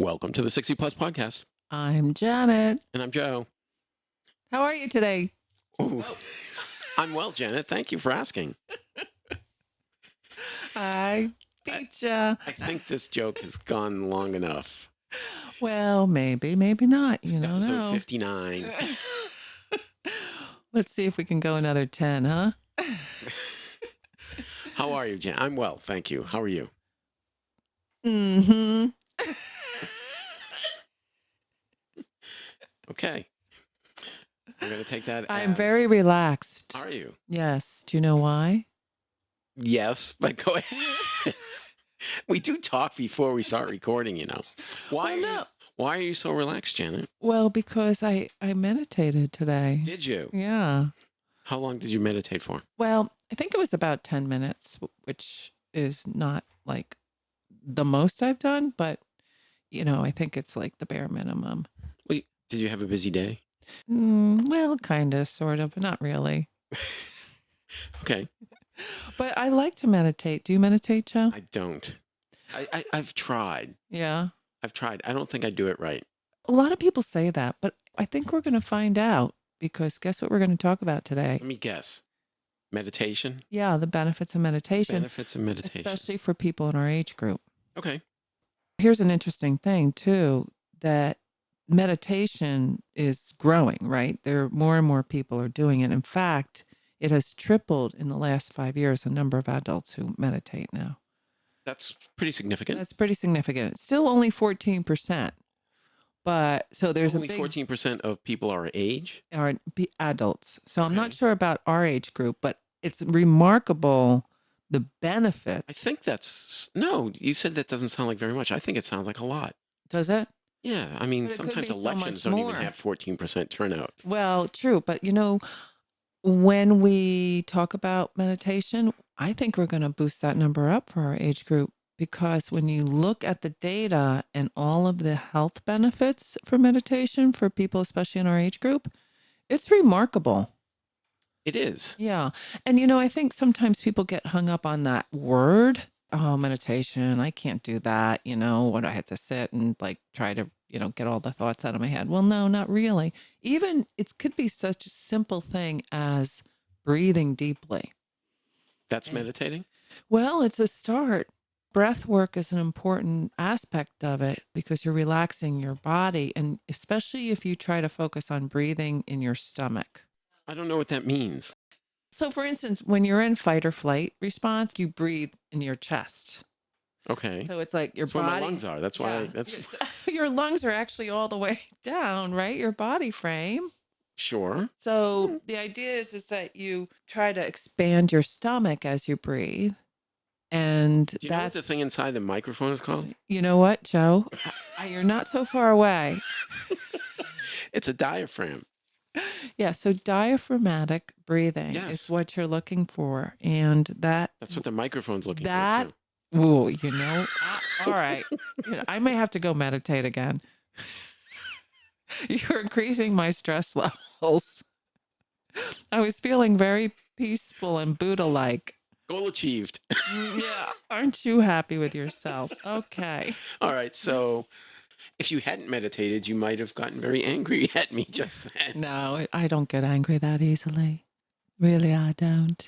Welcome to the 60 Plus Podcast. I'm Janet. And I'm Joe. How are you today? Ooh, I'm well, Janet. Thank you for asking. I beat ya. I think this joke has gone long enough. Well, maybe not. You don't Episode know. 59. Let's see if we can go another 10, huh? How are you, Janet? I'm well, thank you. How are you? Mm-hmm. Okay. I'm going to take that I'm as... very relaxed. Are you? Yes. Do you know why? Yes, but go ahead. We do talk before we start recording, you know. Why are you so relaxed, Janet? Well, because I meditated today. Did you? Yeah. How long did you meditate for? Well, I think it was about 10 minutes, which is not like the most I've done, but I think it's like the bare minimum. Wait, did you have a busy day? Well, kind of, sort of, but not really. Okay. But I like to meditate. Do you meditate, Joe? I don't. I've tried. Yeah. I've tried. I don't think I do it right. A lot of people say that, but I think we're going to find out because guess what we're going to talk about today? Let me guess. Meditation? Yeah, the benefits of meditation. Benefits of meditation. Especially for people in our age group. Okay. Here's an interesting thing, too, that meditation is growing, right? More and more people are doing it. In fact, it has tripled in the last 5 years, the number of adults who meditate now. That's pretty significant. That's pretty significant. It's still only 14%. But so there's only a big 14% of people our age? Are adults. So I'm not Okay. sure about our age group, but it's remarkable the benefits. I think no, you said that doesn't sound like very much. I think it sounds like a lot. Does it? Yeah. I mean, But it could sometimes be so elections much don't even more. have 14% turnout. Well, true. But when we talk about meditation, I think we're going to boost that number up for our age group because when you look at the data and all of the health benefits for meditation for people, especially in our age group, it's remarkable. It is. Yeah. And I think sometimes people get hung up on that word. Oh, meditation. I can't do that. What I had to sit and like try to, get all the thoughts out of my head. Well, no, not really. Even it could be such a simple thing as breathing deeply. That's Okay. meditating? Well, it's a start. Breath work is an important aspect of it because you're relaxing your body. And especially if you try to focus on breathing in your stomach. I don't know what that means. So, for instance, when you're in fight or flight response, you breathe in your chest. Okay. So it's like your That's where body. my lungs are. That's why. Your lungs are actually all the way down, right? Your body frame. Sure. So the idea is that you try to expand your stomach as you breathe. And Do you know what the thing inside the microphone is called? You know what, Joe? You're not so far away. It's a diaphragm. Yeah, so diaphragmatic breathing is what you're looking for. And that's what the microphone's looking for, too. Oh, all right. I may have to go meditate again. You're increasing my stress levels. I was feeling very peaceful and Buddha-like. Goal achieved. Yeah. Aren't you happy with yourself? Okay. All right. So if you hadn't meditated, you might have gotten very angry at me just then. No, I don't get angry that easily. Really, I don't.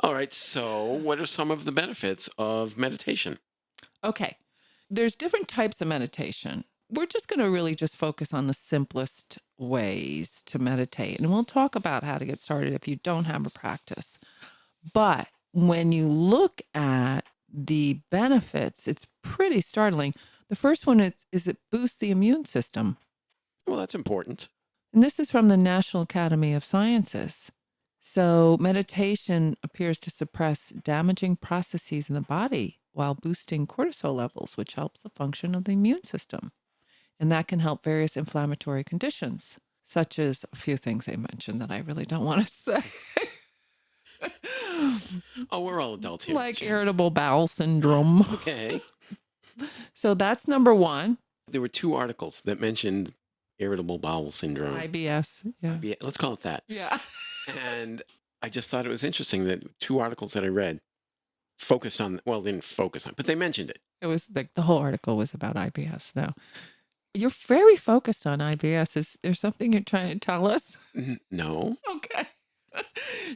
All right. So what are some of the benefits of meditation? Okay. There's different types of meditation. We're just going to really just focus on the simplest ways to meditate. And we'll talk about how to get started if you don't have a practice. But when you look at the benefits, it's pretty startling. The first one is it boosts the immune system. Well, that's important. And this is from the National Academy of Sciences. So meditation appears to suppress damaging processes in the body while boosting cortisol levels, which helps the function of the immune system. And that can help various inflammatory conditions, such as a few things they mentioned that I really don't want to say. Oh, we're all adults here. Like irritable bowel syndrome. Okay. So that's number one. There were 2 articles that mentioned irritable bowel syndrome. IBS. Yeah. Let's call it that. Yeah. And I just thought it was interesting that 2 articles that I read focused on, well, didn't focus on, but they mentioned it. It was like the whole article was about IBS. No, you're very focused on IBS. Is there something you're trying to tell us? No. Okay.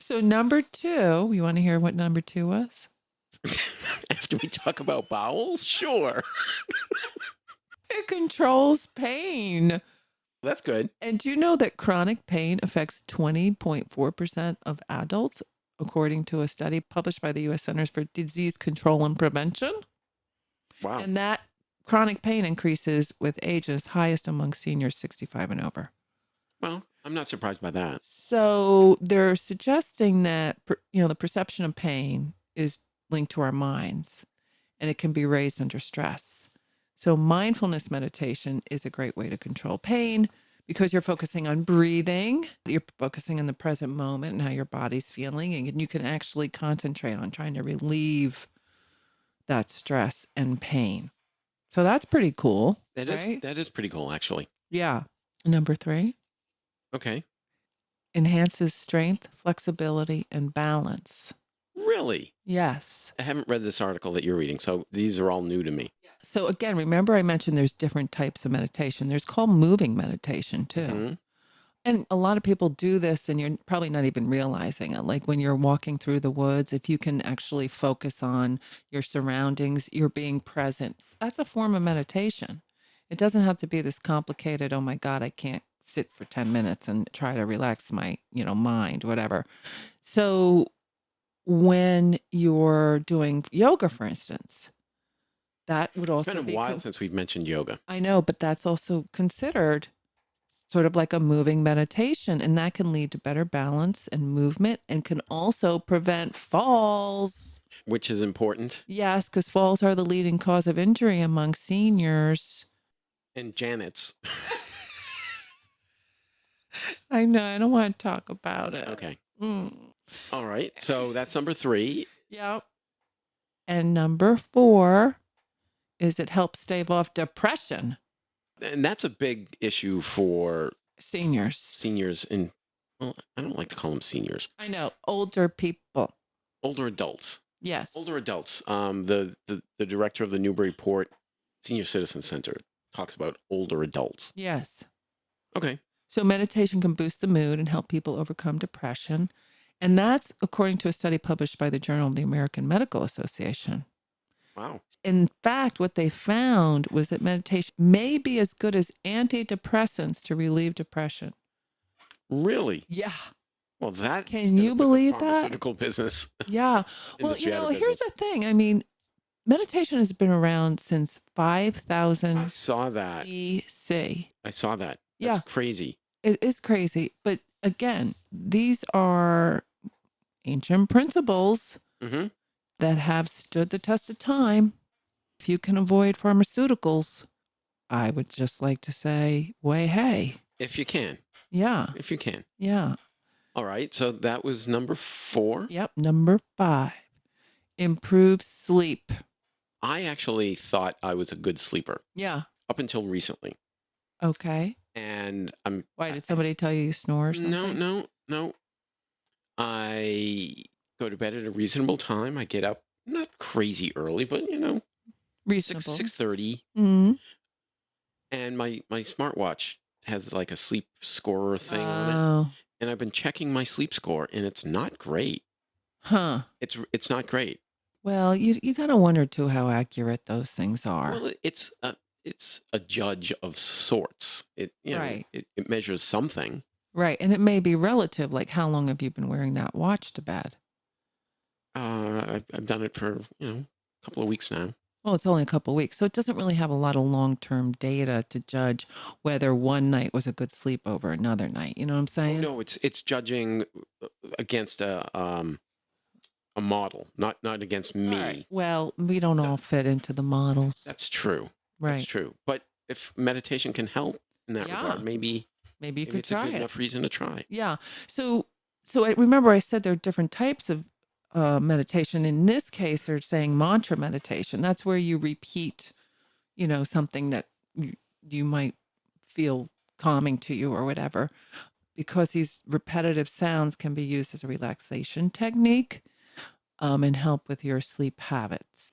So number two, you want to hear what number two was? After we talk about bowels? Sure. It controls pain. That's good. And do you know that chronic pain affects 20.4% of adults, according to a study published by the U.S. Centers for Disease Control and Prevention? Wow. And that chronic pain increases with age and is highest among seniors 65 and over. Well, I'm not surprised by that. So they're suggesting that, the perception of pain is linked to our minds and it can be raised under stress. So mindfulness meditation is a great way to control pain because you're focusing on breathing, you're focusing on the present moment and how your body's feeling, and you can actually concentrate on trying to relieve that stress and pain. So that's pretty cool. That right? is pretty cool, actually. Yeah. Number three, Okay. enhances strength, flexibility, and balance. Really? Yes. I haven't read this article that you're reading, so these are all new to me. So again, remember I mentioned there's different types of meditation. There's called moving meditation too. Mhm. And a lot of people do this and you're probably not even realizing it. Like when you're walking through the woods, if you can actually focus on your surroundings, you're being present. That's a form of meditation. It doesn't have to be this complicated, oh my God, I can't sit for 10 minutes and try to relax my, mind, whatever. So when you're doing yoga, for instance, that would It's also been a be while since we've mentioned yoga. I know, but that's also considered sort of like a moving meditation, and that can lead to better balance and movement and can also prevent falls. Which is important. Yes, because falls are the leading cause of injury among seniors. And Janet's. I know, I don't want to talk about it. Okay. Mm. All right. So that's number 3. Yep. And number 4 is it helps stave off depression. And that's a big issue for Seniors. seniors in, well, I don't like to call them seniors. I know, older people. Older adults. Yes. Older adults. The director of the Newburyport Senior Citizen Center talks about older adults. Yes. Okay. So meditation can boost the mood and help people overcome depression. And that's according to a study published by the Journal of the American Medical Association. Wow. In fact, what they found was that meditation may be as good as antidepressants to relieve depression. Really? Yeah. Well, that Can you believe that? Pharmaceutical business. Yeah. Well, industry out of here's business. the thing. I mean, meditation has been around since I 5000 saw that. BC. I saw that. Yeah. That's crazy. It is crazy. But again, these are ancient principles Mm-hmm. that have stood the test of time. If you can avoid pharmaceuticals, I would just like to say, way hey. If you can. Yeah. If you can. Yeah. All right. So that was number 4. Yep. Number 5, improve sleep. I actually thought I was a good sleeper Yeah. up until recently. Okay. And Why did somebody tell you you snore or something? No. I go to bed at a reasonable time. I get up not crazy early, but Reasonable. 6:30. Mm. And my smartwatch has like a sleep scorer thing on it. Oh. And I've been checking my sleep score and it's not great. Huh. It's not great. Well, you gotta wonder too how accurate those things are. Well, it's a judge of sorts. Right. It measures something. Right. And it may be relative, like how long have you been wearing that watch to bed? I've done it for a couple of weeks now. Well, it's only a couple weeks, so it doesn't really have a lot of long-term data to judge whether one night was a good sleep over another night. You know what I'm Oh, saying? no, it's judging against a model, not against me. All right. Well, we don't all fit into the models. That's true. Right. That's true. But if meditation can help in that Yeah. regard, maybe you maybe could it's a try good it. enough reason to try. Yeah. So remember I said there are different types of meditation. In this case, they're saying mantra meditation. That's where you repeat, something that you might feel calming to you or whatever, because these repetitive sounds can be used as a relaxation technique and help with your sleep habits.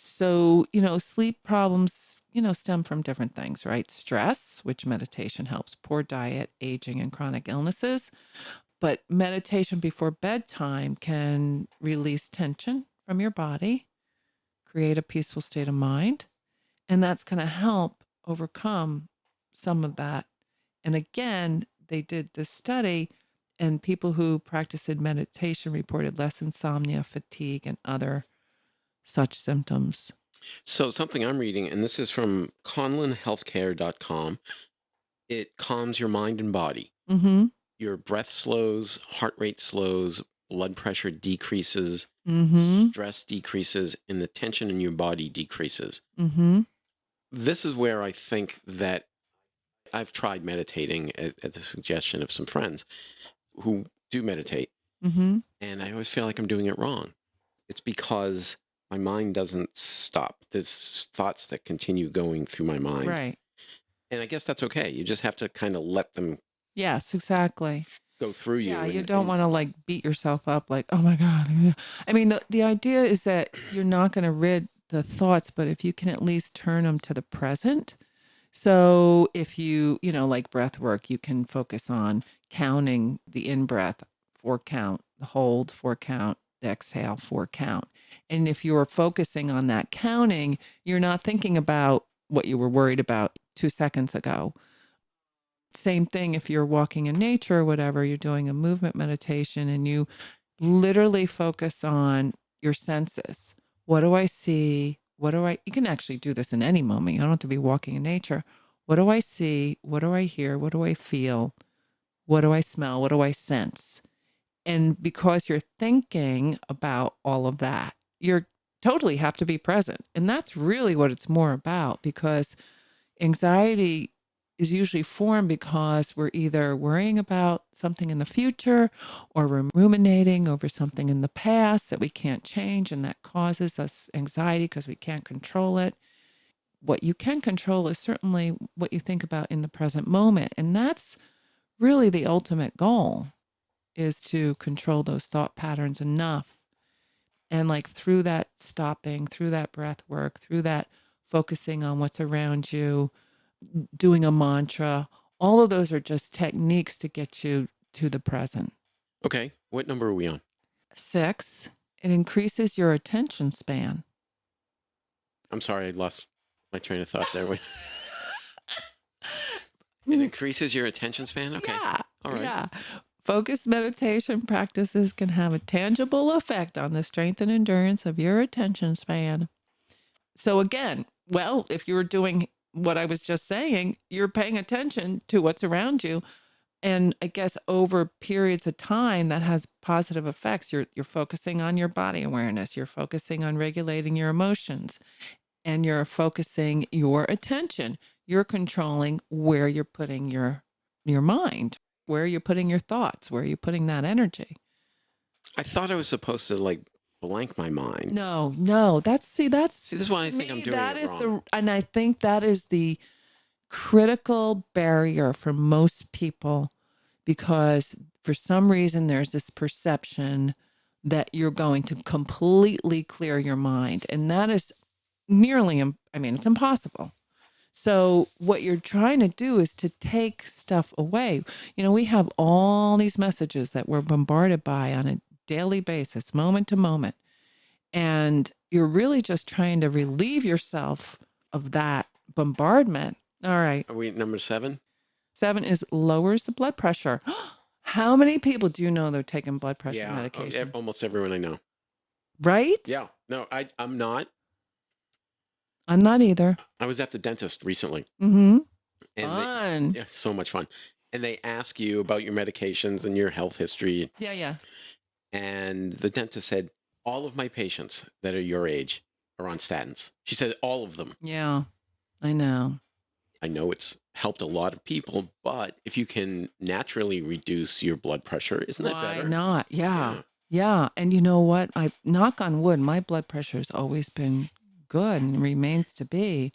So, sleep problems, stem from different things, right? Stress, which meditation helps, poor diet, aging, and chronic illnesses. But meditation before bedtime can release tension from your body, create a peaceful state of mind, and that's going to help overcome some of that. And again, they did this study, and people who practiced meditation reported less insomnia, fatigue, and other such symptoms. So something I'm reading, and this is from conlinhealthcare.com. It calms your mind and body. Mm-hmm. Your breath slows, heart rate slows, blood pressure decreases, Mm-hmm. stress decreases, and the tension in your body decreases. Mm-hmm. This is where I think that I've tried meditating at the suggestion of some friends who do meditate, Mm-hmm. and I always feel like I'm doing it wrong. It's because my mind doesn't stop. There's thoughts that continue going through my mind. Right. And I guess that's okay. You just have to kind of let them Yes, exactly. go through you. Yeah, you don't want to like beat yourself up like, oh my God. I mean, the idea is that you're not going to rid the thoughts, but if you can at least turn them to the present. So if like breath work, you can focus on counting the in breath, 4 count, the hold, 4 count, the exhale, 4 count. And if you're focusing on that counting, you're not thinking about what you were worried about 2 seconds ago. Same thing if you're walking in nature or whatever, you're doing a movement meditation and you literally focus on your senses. What do I see? You can actually do this in any moment. You don't have to be walking in nature. What do I see? What do I hear? What do I feel? What do I smell? What do I sense? And because you're thinking about all of that, you're totally have to be present. And that's really what it's more about, because anxiety is usually formed because we're either worrying about something in the future or we're ruminating over something in the past that we can't change, and that causes us anxiety because we can't control it. What you can control is certainly what you think about in the present moment. And that's really the ultimate goal, is to control those thought patterns enough. And like through that stopping, through that breath work, through that focusing on what's around you, doing a mantra, all of those are just techniques to get you to the present. Okay. What number are we on? 6, it increases your attention span. I'm sorry, I lost my train of thought there. It increases your attention span? Okay. Yeah. All right. Yeah. Focused meditation practices can have a tangible effect on the strength and endurance of your attention span. So again, well, if you're doing what I was just saying, you're paying attention to what's around you. And I guess over periods of time that has positive effects. You're focusing on your body awareness, you're focusing on regulating your emotions, and you're focusing your attention. You're controlling where you're putting your mind, where you're putting your thoughts, where you're putting that energy. I thought I was supposed to like blank my mind. No. That's this is why I think I'm doing it wrong. And I think that is the critical barrier for most people, because for some reason there's this perception that you're going to completely clear your mind, and that is it's impossible. So what you're trying to do is to take stuff away. We have all these messages that we're bombarded by on a daily basis, moment to moment, and you're really just trying to relieve yourself of that bombardment. All right. Are we at number 7? 7 is lowers the blood pressure. How many people do you know they're taking blood pressure Yeah, medication? almost everyone I know. Right? Yeah. No, I'm not. I'm not either. I was at the dentist recently. Mm-hmm. And Fun. yeah, so much fun. And they ask you about your medications and your health history. Yeah. And the dentist said, all of my patients that are your age are on statins. She said, all of them. Yeah, I know. I know it's helped a lot of people, but if you can naturally reduce your blood pressure, isn't that better? Why not? Yeah. And you know what? I knock on wood, my blood pressure has always been good and remains to be.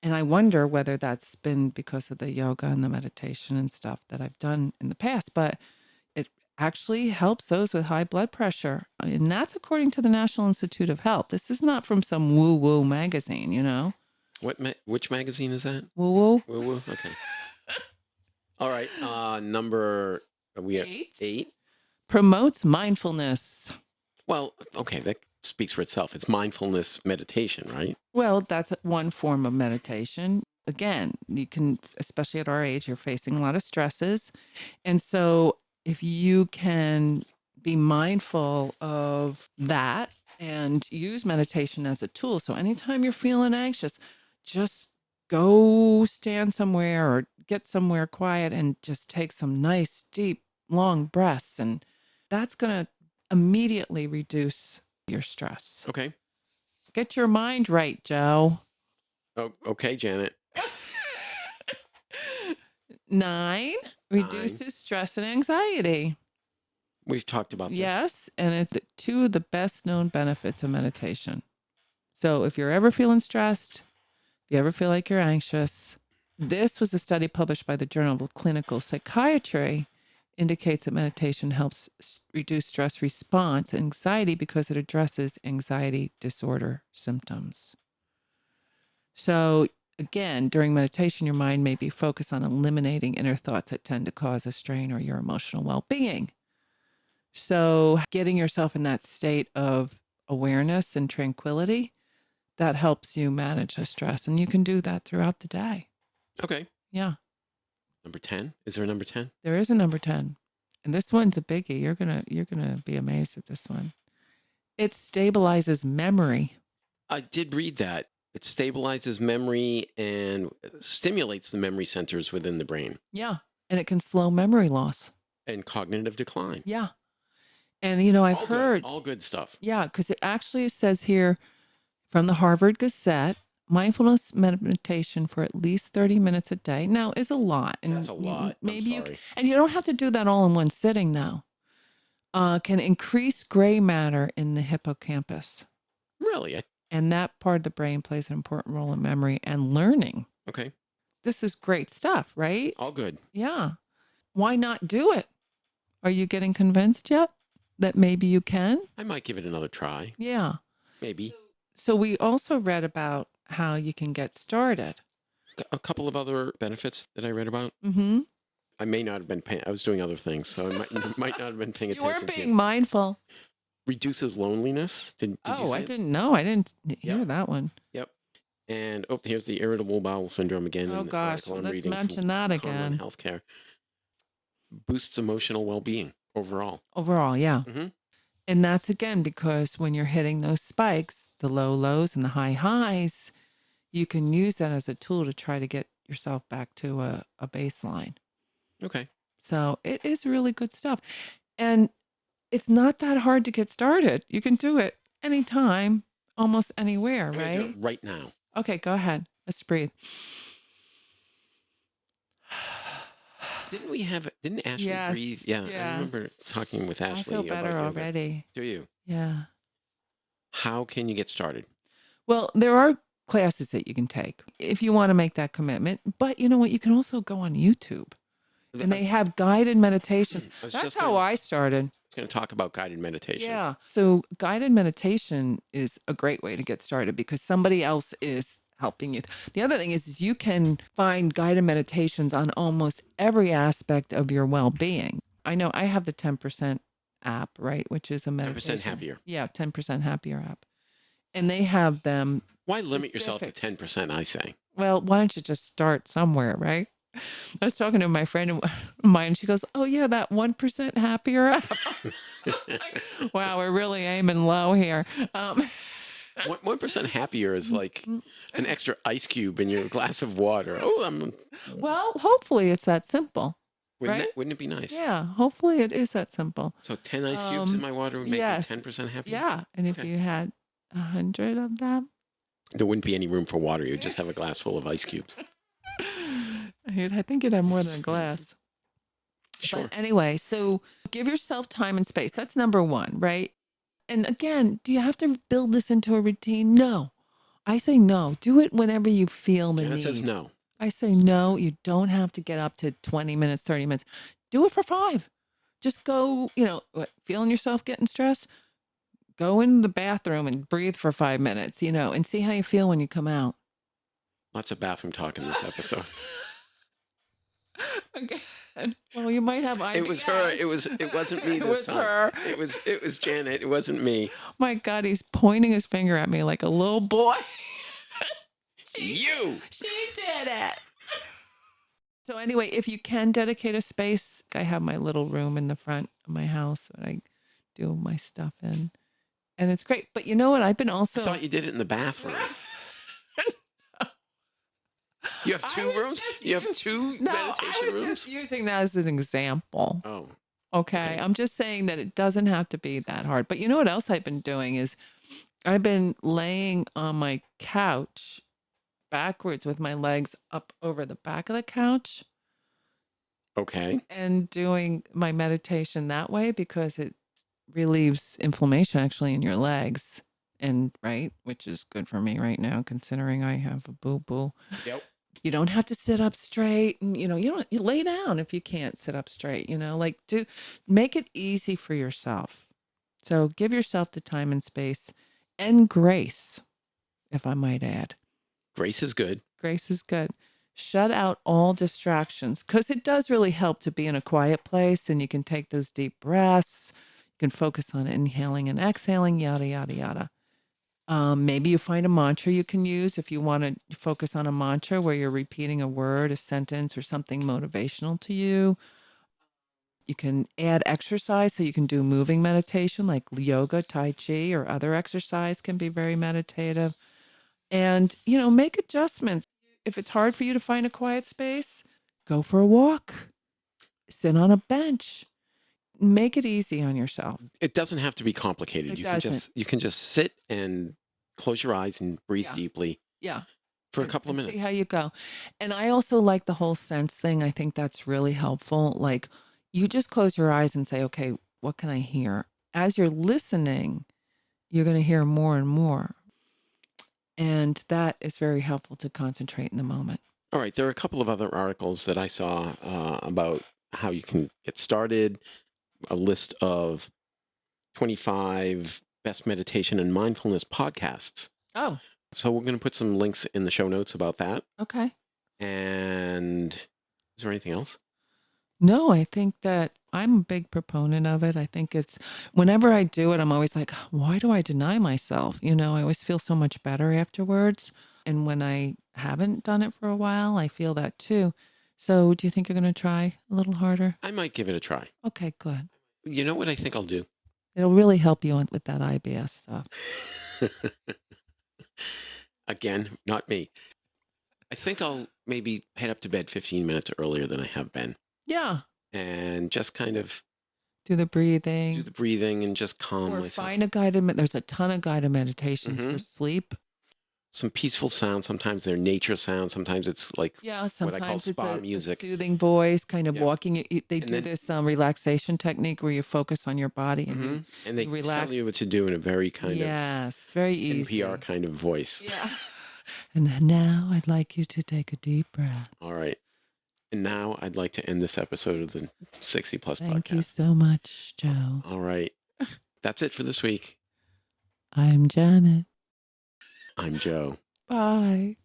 And I wonder whether that's been because of the yoga and the meditation and stuff that I've done in the past, but it actually helps those with high blood pressure. And that's according to the National Institute of Health. This is not from some woo-woo magazine, you know? Which magazine is that? Woo-woo. Woo-woo? Okay. All right. Number, we are 8. Promotes mindfulness. Well, okay, that speaks for itself. It's mindfulness meditation, right? Well, that's one form of meditation. Again, you can, especially at our age, you're facing a lot of stresses. And so if you can be mindful of that and use meditation as a tool. So anytime you're feeling anxious, just go stand somewhere or get somewhere quiet and just take some nice, deep, long breaths. And that's going to immediately reduce your stress. Okay. Get your mind right, Joe. Oh, okay, Janet. 9, reduces stress and anxiety. We've talked about this. Yes, and it's 2 of the best known benefits of meditation. So if you're ever feeling stressed, if you ever feel like you're anxious, this was a study published by the Journal of Clinical Psychiatry, indicates that meditation helps reduce stress response anxiety because it addresses anxiety disorder symptoms. So again, during meditation, your mind may be focused on eliminating inner thoughts that tend to cause a strain or your emotional well-being. So getting yourself in that state of awareness and tranquility, that helps you manage the stress. And you can do that throughout the day. Okay. Yeah. Number 10. Is there a number 10? There is a number 10. And this one's a biggie. You're gonna be amazed at this one. It stabilizes memory. I did read that. It stabilizes memory and stimulates the memory centers within the brain. Yeah. And it can slow memory loss. And cognitive decline. Yeah. And, you know, I've heard. All good stuff. Yeah, because it actually says here from the Harvard Gazette, mindfulness meditation for at least 30 minutes a day now is a lot. And That's a lot. Maybe and you don't have to do that all in one sitting now. Can increase gray matter in the hippocampus. Really? And that part of the brain plays an important role in memory and learning. Okay. This is great stuff, right? All good. Yeah. Why not do it? Are you getting convinced yet that maybe you can? I might give it another try. Yeah. Maybe. So we also read about how you can get started. A couple of other benefits that I read about. Mm-hmm. I may not have been paying. I was doing other things, so I might not have been paying attention. You were being mindful. Reduces loneliness. Did you say I didn't know. I didn't hear Yep. that one. Yep. And here's the irritable bowel syndrome again. Oh in the gosh, article well, I'm let's reading from mention that Carmen again. Healthcare. Boosts emotional well-being overall. Overall, yeah. Mm-hmm. And that's again because when you're hitting those spikes, the low lows and the high highs, you can use that as a tool to try to get yourself back to a baseline. Okay. So it is really good stuff. And it's not that hard to get started. You can do it anytime, almost anywhere, I'm gonna do right? it right now. Okay, go ahead. Let's breathe. Didn't Ashley Yes, breathe? Yeah, I yeah. remember talking with Ashley I feel better about yoga. already. Do you? Yeah. How can you get started? Well, there are classes that you can take if you want to make that commitment. But you know what? You can also go on YouTube and they have guided meditations. That's how I started. I was going to talk about guided meditation. Yeah. So guided meditation is a great way to get started because somebody else is helping you. The other thing is you can find guided meditations on almost every aspect of your well-being. I know I have the 10% app, right? Which is a meditation. 10% happier. Yeah, 10% happier app. And they have them. Why limit yourself to specific. 10%, I say? Well, why don't you just start somewhere, right? I was talking to my friend of mine, and she goes, "Oh yeah, that 1% happier app." Wow, we're really aiming low here. 1% happier is like an extra ice cube in your glass of water. Oh, Well, hopefully it's that simple. wouldn't it be nice? Yeah, hopefully it is that simple. So 10 ice cubes in my water would make yes. me 10% happier? Yeah, and if Okay. you had 100 of them, there wouldn't be any room for water. You'd just have a glass full of ice cubes. I think you'd have more than a glass. Sure. But anyway, so give yourself time and space. That's number one, right? And again, do you have to build this into a routine? No. I say no. Do it whenever you feel the Janet need. says no. I say no. You don't have to get up to 20 minutes, 30 minutes. Do it for 5. Just go, feeling yourself getting stressed? Go in the bathroom and breathe for 5 minutes, and see how you feel when you come out. Lots of bathroom talk in this episode. Okay. Well, you might have IBS. It was her. It wasn't me this time. Her. It was Janet. It wasn't me. My God, he's pointing his finger at me like a little boy. You. She did it. So anyway, if you can dedicate a space, I have my little room in the front of my house that I do my stuff in. And it's great. But you know what? I've been also... I thought you did it in the bathroom. You have two rooms? You have two meditation rooms? I was just using that as an example. Oh. Okay. I'm just saying that it doesn't have to be that hard. But you know what else I've been doing is I've been laying on my couch backwards with my legs up over the back of the couch. Okay. And doing my meditation that way because it relieves inflammation actually in your legs. And right, which is good for me right now, considering I have a boo-boo. Yep. You don't have to sit up straight, and you lay down if you can't sit up straight, make it easy for yourself. So give yourself the time and space and grace, if I might add. Grace is good. Grace is good. Shut out all distractions because it does really help to be in a quiet place and you can take those deep breaths. You can focus on inhaling and exhaling, yada, yada, yada. Maybe you find a mantra you can use if you want to focus on a mantra where you're repeating a word, a sentence, or something motivational to you. You can add exercise, so you can do moving meditation like yoga, tai chi, or other exercise can be very meditative. And, make adjustments. If it's hard for you to find a quiet space, go for a walk, sit on a bench. Make it easy on yourself. It doesn't have to be complicated. You can just sit and close your eyes and breathe deeply. Yeah. For a couple of minutes. See how you go. And I also like the whole sense thing. I think that's really helpful. Like you just close your eyes and say, okay, what can I hear? As you're listening, you're going to hear more and more. And that is very helpful to concentrate in the moment. All right. There are a couple of other articles that I saw about how you can get started. A list of 25 best meditation and mindfulness podcasts. Oh. So we're going to put some links in the show notes about that. Okay. And is there anything else? No, I think that I'm a big proponent of it. I think it's whenever I do it, I'm always like, why do I deny myself? I always feel so much better afterwards. And when I haven't done it for a while, I feel that too. So do you think you're going to try a little harder? I might give it a try. Okay, good. You know what I think I'll do? It'll really help you with that IBS stuff. Again, not me. I think I'll maybe head up to bed 15 minutes earlier than I have been. Yeah. And just kind of do the breathing. And just calm myself. Find a guided, there's a ton of guided meditations for sleep. Some peaceful sounds. Sometimes they're nature sounds. Sometimes it's like sometimes what I call spa music. A soothing voice, kind of walking. They do this relaxation technique where you focus on your body and and they tell you what to do in a very kind of very easy NPR kind of voice. Yeah. And now I'd like you to take a deep breath. All right. And now I'd like to end this episode of the 60 Plus Podcast. Thank you so much, Joe. All right. That's it for this week. I'm Janet. I'm Joe. Bye.